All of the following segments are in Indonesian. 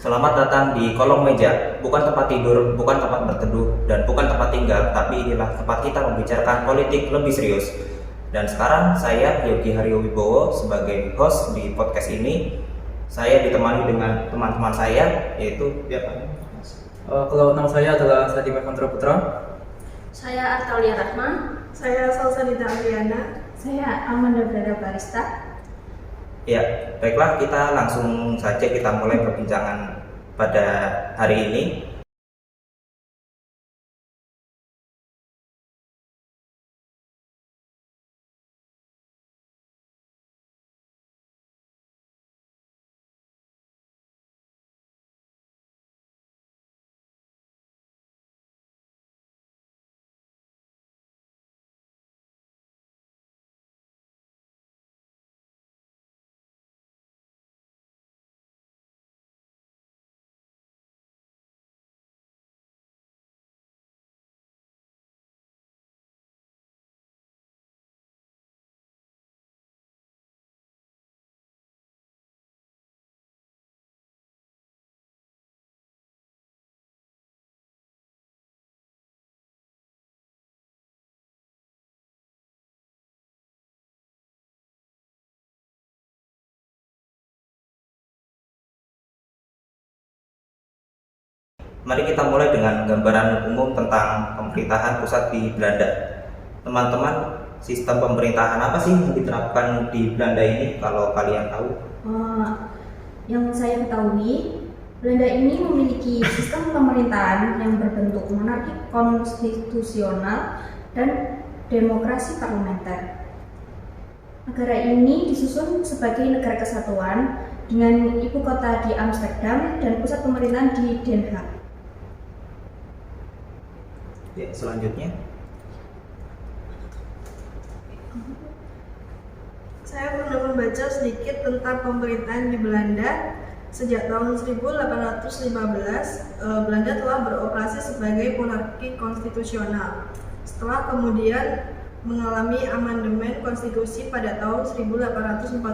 Selamat datang di kolong meja, bukan tempat tidur, bukan tempat berteduh, dan bukan tempat tinggal, tapi inilah tempat kita membicarakan politik lebih serius. Dan sekarang saya, Yogi Haryo Wibowo, sebagai host di podcast ini. Saya ditemani dengan teman-teman saya, yaitu Kalau nama saya adalah Sadi Mevandra Putra. Saya Artaulia Rahma. Saya Salsanita Ariana. Saya Amanda Brada Barista. Ya, baiklah, kita langsung saja kita mulai perbincangan pada hari ini. Mari kita mulai dengan gambaran umum tentang pemerintahan pusat di Belanda. Teman-teman, sistem pemerintahan apa sih yang diterapkan di Belanda ini kalau kalian tahu? Yang saya ketahui, Belanda ini memiliki sistem pemerintahan yang berbentuk monarki konstitusional dan demokrasi parlementer. Negara ini disusun sebagai negara kesatuan dengan ibu kota di Amsterdam dan pusat pemerintahan di Den Haag. Ya, selanjutnya. Saya pernah membaca sedikit tentang pemerintahan di Belanda. Sejak tahun 1815, Belanda telah beroperasi sebagai monarki konstitusional. Setelah kemudian mengalami amandemen konstitusi pada tahun 1848.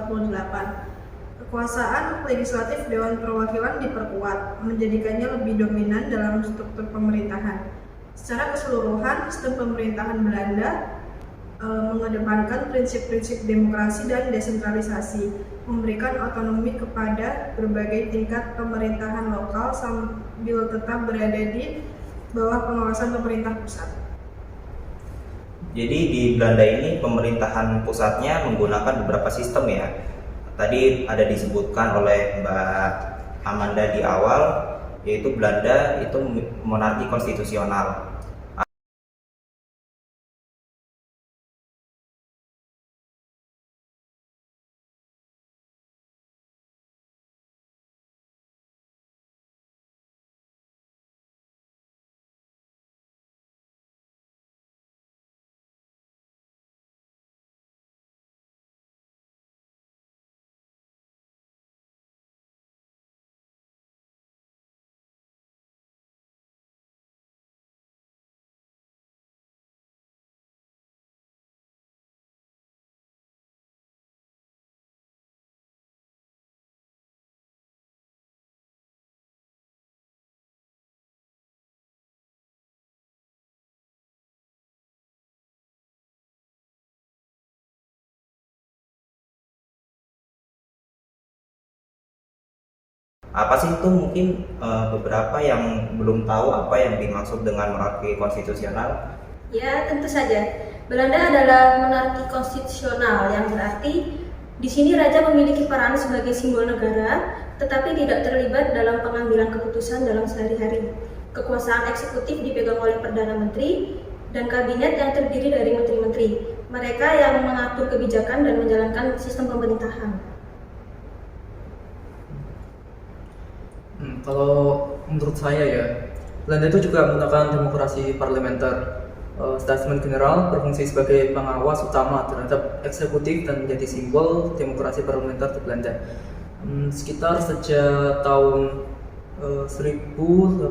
Kekuasaan legislatif Dewan Perwakilan diperkuat, menjadikannya lebih dominan dalam struktur pemerintahan. Secara keseluruhan, sistem pemerintahan Belanda mengedepankan prinsip-prinsip demokrasi dan desentralisasi, memberikan otonomi kepada berbagai tingkat pemerintahan lokal sambil tetap berada di bawah pengawasan pemerintah pusat. Jadi di Belanda ini pemerintahan pusatnya menggunakan beberapa sistem ya. Tadi ada disebutkan oleh Mbak Amanda di awal, yaitu Belanda itu monarki konstitusional. Apa sih itu mungkin beberapa yang belum tahu apa yang dimaksud dengan monarki konstitusional? Ya, tentu saja. Belanda adalah monarki konstitusional yang berarti di sini raja memiliki peran sebagai simbol negara, tetapi tidak terlibat dalam pengambilan keputusan dalam sehari-hari. Kekuasaan eksekutif dipegang oleh Perdana Menteri dan kabinet yang terdiri dari menteri-menteri. Mereka yang mengatur kebijakan dan menjalankan sistem pemerintahan. Kalau menurut saya ya, Belanda itu juga menggunakan demokrasi parlementer. Statesman General berfungsi sebagai pengawas utama terhadap eksekutif dan menjadi simbol demokrasi parlementer di Belanda. Sekitar sejak tahun 1848,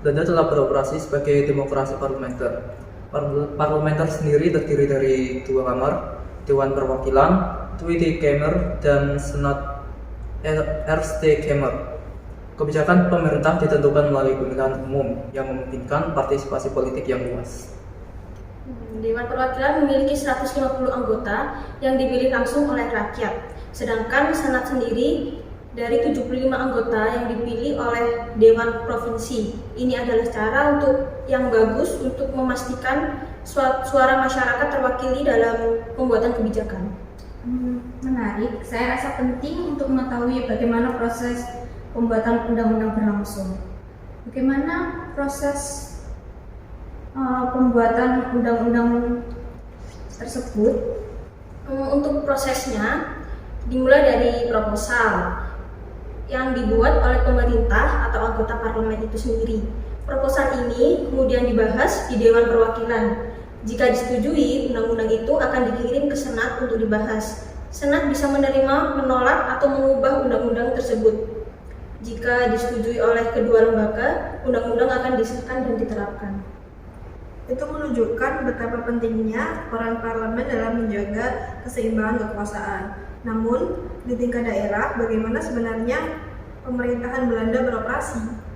Belanda telah beroperasi sebagai demokrasi parlementer. Parlementer sendiri terdiri dari dua kamar, Dewan Perwakilan, Tweede Kamer, dan Senat Ernst Kemmer. Kebijakan pemerintah ditentukan melalui pemilihan umum yang memungkinkan partisipasi politik yang luas. Dewan Perwakilan memiliki 150 anggota yang dipilih langsung oleh rakyat. Sedangkan Senat sendiri dari 75 anggota yang dipilih oleh Dewan Provinsi. Ini adalah cara yang bagus untuk memastikan suara masyarakat terwakili dalam pembuatan kebijakan. Menarik, saya rasa penting untuk mengetahui bagaimana proses pembuatan undang-undang berlangsung. Bagaimana proses pembuatan undang-undang tersebut? Untuk prosesnya dimulai dari proposal yang dibuat oleh pemerintah atau anggota parlemen itu sendiri. Proposal ini kemudian dibahas di Dewan Perwakilan. Jika disetujui, undang-undang itu akan dikirim ke Senat untuk dibahas. Senat bisa menerima, menolak, atau mengubah undang-undang tersebut. Jika disetujui oleh kedua lembaga, undang-undang akan disahkan dan diterapkan. Itu menunjukkan betapa pentingnya peran parlemen dalam menjaga keseimbangan kekuasaan. Namun, di tingkat daerah, bagaimana sebenarnya pemerintahan Belanda beroperasi?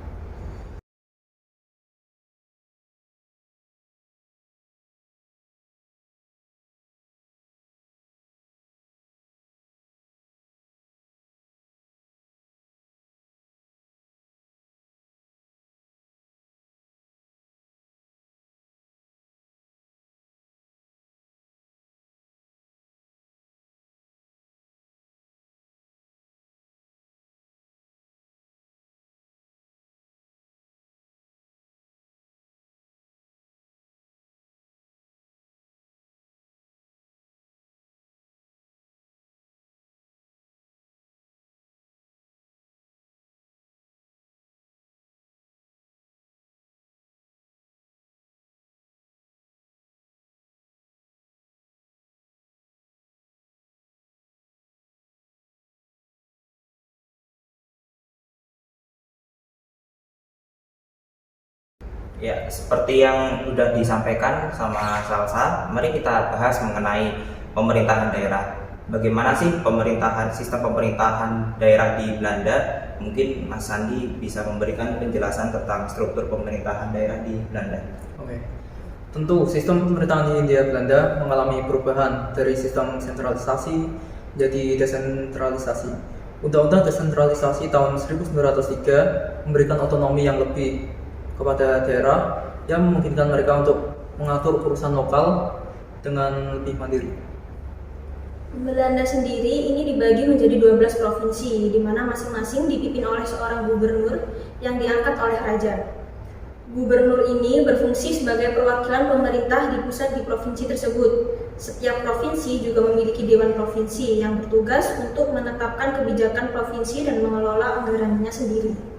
Ya, seperti yang sudah disampaikan sama Salsa, mari kita bahas mengenai pemerintahan daerah. Bagaimana sih sistem pemerintahan daerah di Belanda? Mungkin Mas Sandi bisa memberikan penjelasan tentang struktur pemerintahan daerah di Belanda. Oke. Tentu sistem pemerintahan di Hindia Belanda mengalami perubahan dari sistem sentralisasi jadi desentralisasi. Undang-Undang Desentralisasi tahun 1903 memberikan otonomi yang lebih kepada daerah yang memungkinkan mereka untuk mengatur urusan lokal dengan lebih mandiri. Belanda sendiri ini dibagi menjadi 12 provinsi, di mana masing-masing dipimpin oleh seorang gubernur yang diangkat oleh raja. Gubernur ini berfungsi sebagai perwakilan pemerintah di pusat di provinsi tersebut. Setiap provinsi juga memiliki dewan provinsi yang bertugas untuk menetapkan kebijakan provinsi dan mengelola anggarannya sendiri.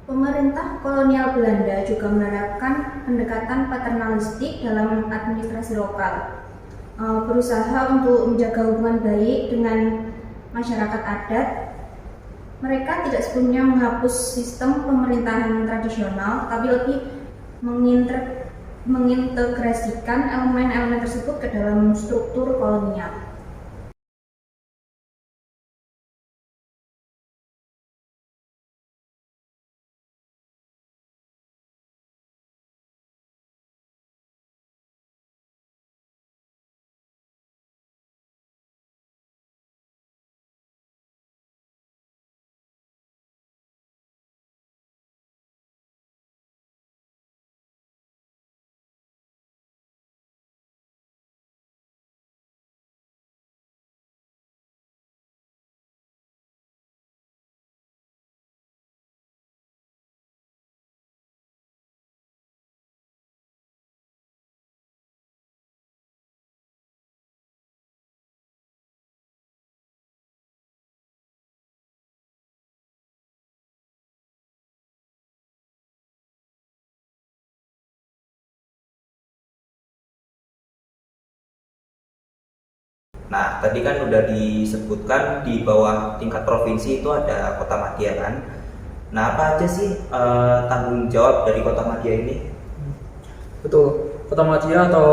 Pemerintah kolonial Belanda juga menerapkan pendekatan paternalistik dalam administrasi lokal, berusaha untuk menjaga hubungan baik dengan masyarakat adat. Mereka tidak sepenuhnya menghapus sistem pemerintahan tradisional, tapi lebih mengintegrasikan elemen-elemen tersebut ke dalam struktur kolonial. Nah, tadi kan udah disebutkan di bawah tingkat provinsi itu ada kota madya kan. Nah, apa aja sih tanggung jawab dari kota madya ini? Betul, kota madya atau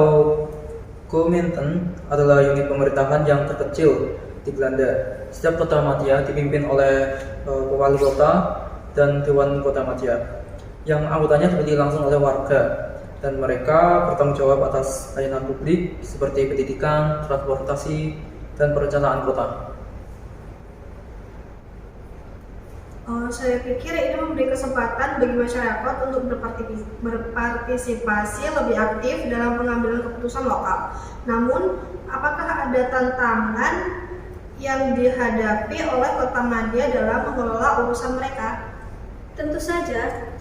Gemeenten adalah unit pemerintahan yang terkecil di Belanda. Setiap kota madya dipimpin oleh wali kota dan dewan kota madya, yang anggotanya dipilih langsung oleh warga, dan mereka bertanggung jawab atas layanan publik seperti pendidikan, transportasi, dan perencanaan kota. Saya pikir ini memberi kesempatan bagi masyarakat untuk berpartisipasi lebih aktif dalam pengambilan keputusan lokal. Namun, apakah ada tantangan yang dihadapi oleh kota madya dalam mengelola urusan mereka? Tentu saja,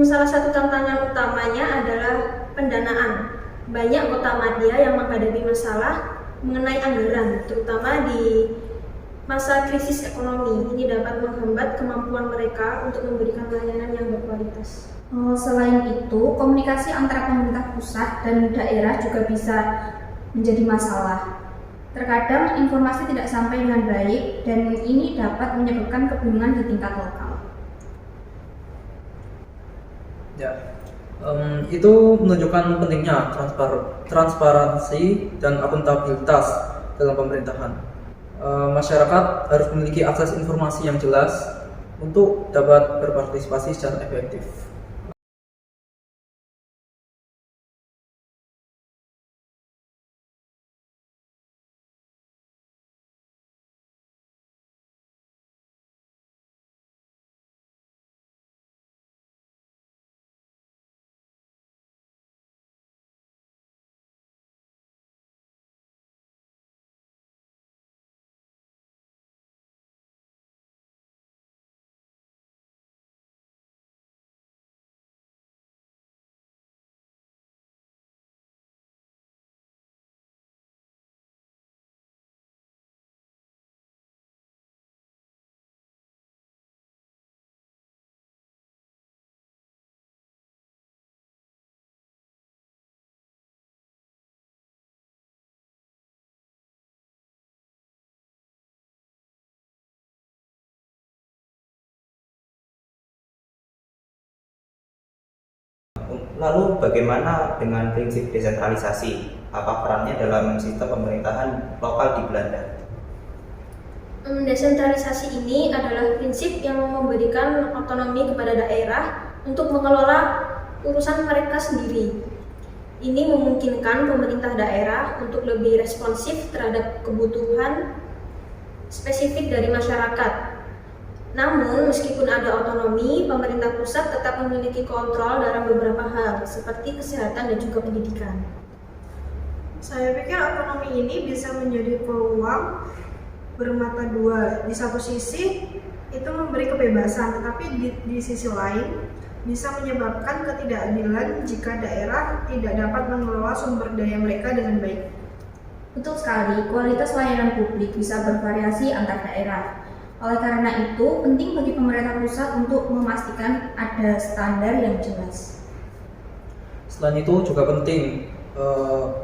salah satu tantangan utamanya adalah pendanaan. Banyak kota madya yang menghadapi masalah mengenai anggaran, terutama di masa krisis ekonomi. Ini dapat menghambat kemampuan mereka untuk memberikan layanan yang berkualitas. Selain itu, komunikasi antara pemerintah pusat dan daerah juga bisa menjadi masalah. Terkadang informasi tidak sampai dengan baik dan ini dapat menyebabkan kebingungan di tingkat lokal. Ya, itu menunjukkan pentingnya transparansi dan akuntabilitas dalam pemerintahan. Masyarakat harus memiliki akses informasi yang jelas untuk dapat berpartisipasi secara efektif. Lalu bagaimana dengan prinsip desentralisasi? Apa perannya dalam sistem pemerintahan lokal di Belanda? Desentralisasi ini adalah prinsip yang memberikan otonomi kepada daerah untuk mengelola urusan mereka sendiri. Ini memungkinkan pemerintah daerah untuk lebih responsif terhadap kebutuhan spesifik dari masyarakat. Namun, meskipun ada otonomi, pemerintah pusat tetap memiliki kontrol dalam beberapa hal, seperti kesehatan dan juga pendidikan. Saya pikir otonomi ini bisa menjadi peluang bermata dua. Di satu sisi, itu memberi kebebasan, tetapi di sisi lain bisa menyebabkan ketidakadilan jika daerah tidak dapat mengelola sumber daya mereka dengan baik. Betul sekali, kualitas layanan publik bisa bervariasi antar daerah. Oleh karena itu, penting bagi pemerintah pusat untuk memastikan ada standar yang jelas. Selain itu juga penting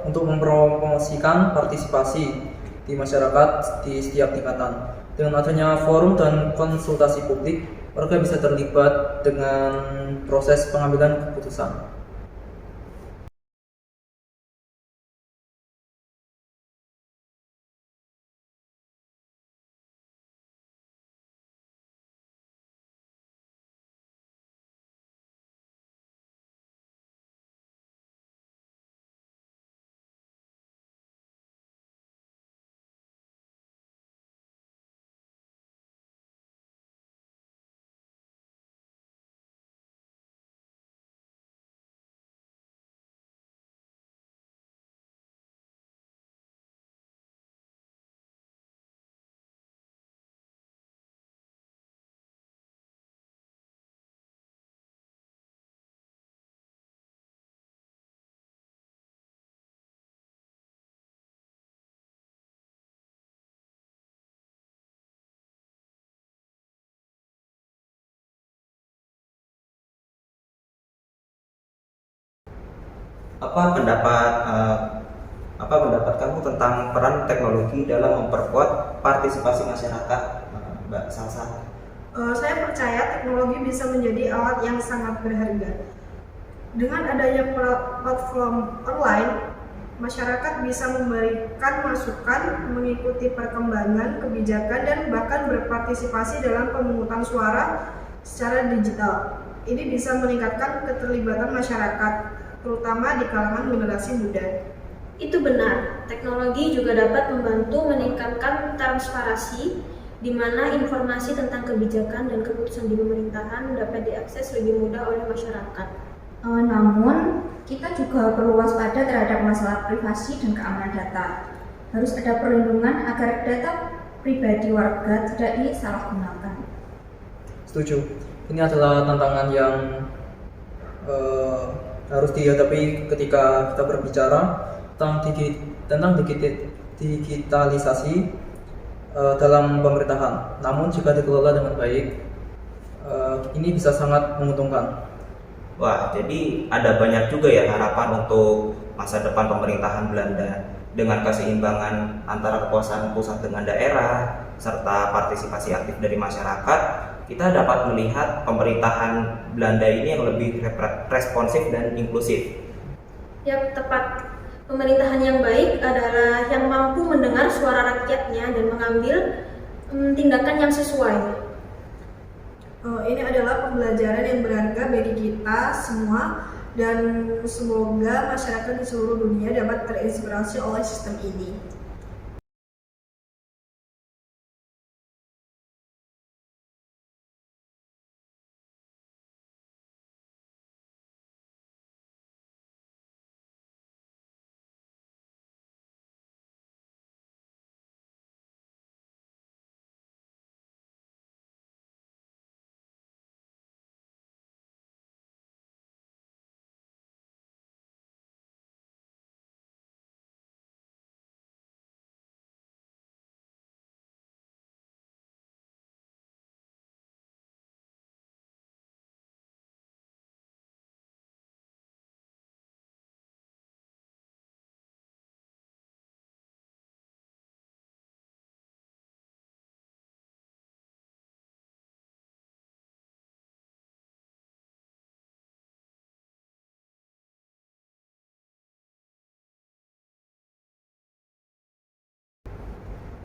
untuk mempromosikan partisipasi di masyarakat di setiap tingkatan. Dengan adanya forum dan konsultasi publik, warga bisa terlibat dengan proses pengambilan keputusan. Apa pendapat kamu tentang peran teknologi dalam memperkuat partisipasi masyarakat, Mbak Salsa? Saya percaya teknologi bisa menjadi alat yang sangat berharga. Dengan adanya platform online, Masyarakat bisa memberikan masukan, mengikuti perkembangan kebijakan, dan bahkan berpartisipasi dalam pemungutan suara secara digital. Ini bisa meningkatkan keterlibatan masyarakat, terutama di kalangan generasi muda. Itu benar, teknologi juga dapat membantu meningkatkan transparansi, di mana informasi tentang kebijakan dan keputusan di pemerintahan dapat diakses lebih mudah oleh masyarakat. Namun, kita juga perlu waspada terhadap masalah privasi dan keamanan data. Harus ada perlindungan agar data pribadi warga tidak disalahgunakan. Setuju. Ini adalah tantangan yang harus dihadapi ketika kita berbicara tentang digitalisasi dalam pemerintahan. Namun jika dikelola dengan baik, ini bisa sangat menguntungkan. Wah, jadi ada banyak juga ya harapan untuk masa depan pemerintahan Belanda dengan keseimbangan antara kekuasaan pusat dengan daerah serta partisipasi aktif dari masyarakat. Kita dapat melihat pemerintahan Belanda ini yang lebih responsif dan inklusif. Yang tepat, pemerintahan yang baik adalah yang mampu mendengar suara rakyatnya dan mengambil tindakan yang sesuai. Ini adalah pembelajaran yang berharga bagi kita semua, dan semoga masyarakat di seluruh dunia dapat terinspirasi oleh sistem ini.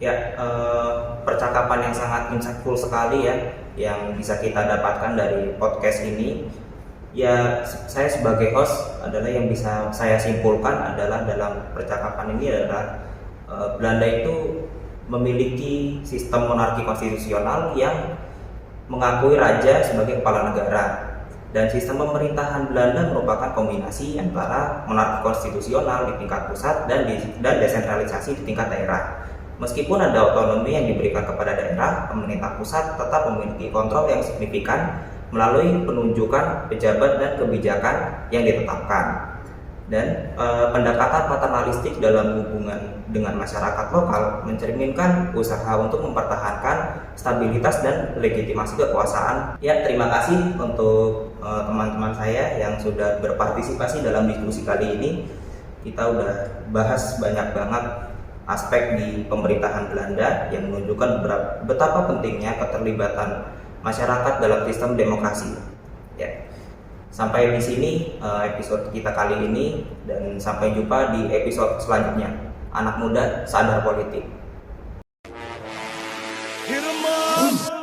Ya, percakapan yang sangat insightful sekali ya, yang bisa kita dapatkan dari podcast ini. Ya, saya sebagai host adalah yang bisa saya simpulkan adalah dalam percakapan ini adalah Belanda itu memiliki sistem monarki konstitusional yang mengakui raja sebagai kepala negara. Dan sistem pemerintahan Belanda merupakan kombinasi antara monarki konstitusional di tingkat pusat dan desentralisasi di tingkat daerah. Meskipun ada otonomi yang diberikan kepada daerah, pemerintah pusat tetap memiliki kontrol yang signifikan melalui penunjukan pejabat dan kebijakan yang ditetapkan. Dan pendekatan paternalistik dalam hubungan dengan masyarakat lokal mencerminkan usaha untuk mempertahankan stabilitas dan legitimasi kekuasaan. Ya, terima kasih untuk teman-teman saya yang sudah berpartisipasi dalam diskusi kali ini. Kita udah bahas banyak banget aspek di pemerintahan Belanda yang menunjukkan betapa pentingnya keterlibatan masyarakat dalam sistem demokrasi. Ya. Sampai di sini episode kita kali ini, dan sampai jumpa di episode selanjutnya. Anak muda sadar politik. Hit 'em up.